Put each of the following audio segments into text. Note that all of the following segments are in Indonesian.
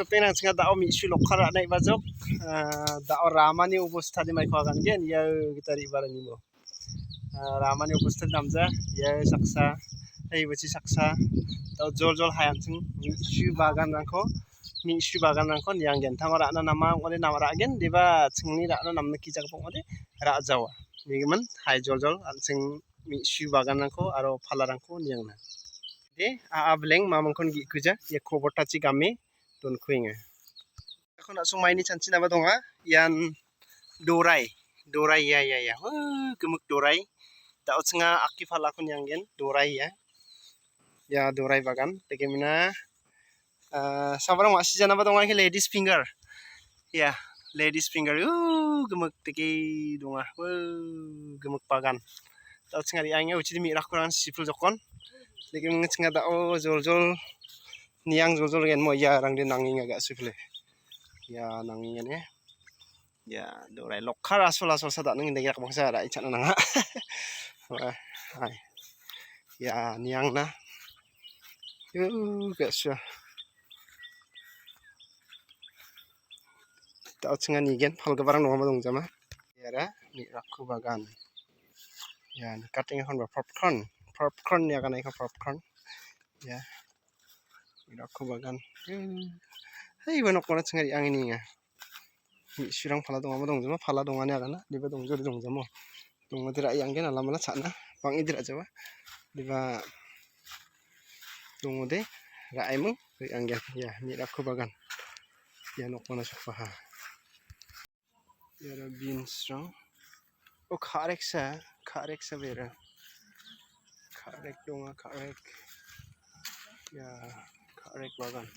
penang singa dao mi shu lokhara nai bajok dao ramani obostha mai khagan gen ya gitari barani mo ramani obostha namja ya saksa ei bachi saksa dao jol hayan sing mi shu bagan rangko niang gen thang ra na nama ode nama ra gen deba chingni ra na namna ki jaga pong ode ra jawa nigeman hai jol sing mi shu bagan rangko aro phala rangko niang na de ableng mamangkon gi kuja ye khoborta chi game ton khuinga ekhon asung maini chanchi naba donga yan dorai ya gemuk dorai dao chinga akki phala kon yang gen dorai ya dorai bagan tegemina sabarang wasi jana ba donga ke ladies finger ya ladies finger gemuk teki donga gemuk bagan dao chinga ri angya uchi mi rakuran sipul jokon lekin chinga dao jol niang jol gen mo ya rang de nanging agak sifle ya nanging ne ya dorai lokhar asol sada nang de yak bangsa ra ichana nanga hai ya niang na gasya tao chinga ni gen phal gabarang no dong jama yara ni rakhu bagan ya cutting hon ba popcorn ya kanai ka popcorn ya ni rakhu bagan hei banok kona chinga ri angini nga mi surang phala dong jama phala dong ane agana diba dong jama dong dira yang gen alamala chana bang idira jawa diba dong de ra aimung ri anggen ya ni rakhu bagan ya nok kona sukha yara beans rang kharek sa bera kharek donga ya kharek bagan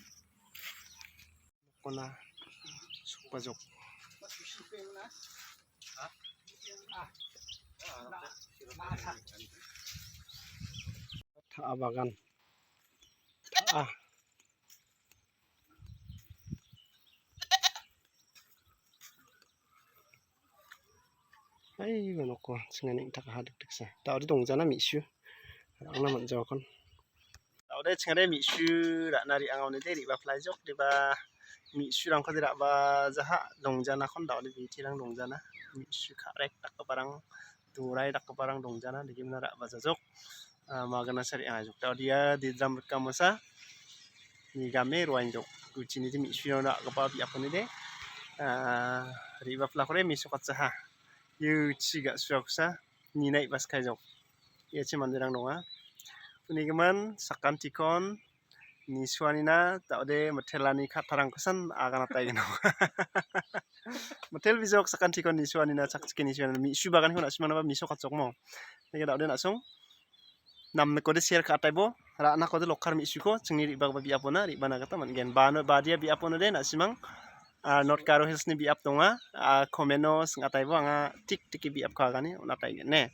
kona sukpajok tha bagan ai banok ko chingani tak haduk tiksa tawdi dongjana mishu angna manjaw kon tawde chingare mishu ra nari angawne de riba phlaijok diba mishu rang ko dira ba jaha dongjana kon tawde bitirang dongjana mishu kharek tak barang durai tak barang dongjana digimna ra ba jajok magana sari ajok tawdia di dram kamasa ni game roanjok guchini de mishu ra ba bi apone de riba phlakore misu katsaha yu chiga suaksa ninai bas khaijok ye chi mandirang donga unigeman sakan tikon ni suanina tawde mathelani khatharang kosan agana taigeno mathel bijok sakan tikon ni suanina chakchike ni suanina mi subagan hona asmana ba miso khatchok mo tege tawde nasung namne kode share khataibo rana kode lokhar mi suko chingni ribag ba biapona ribana gata mangen bano badia biapona de nasimang not karo hills ni biap donga komeno singataibo anga tik biap khagani unatai ne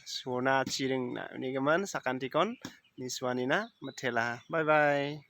sona chiring na unigeman sakantikon ni swanina mathela bye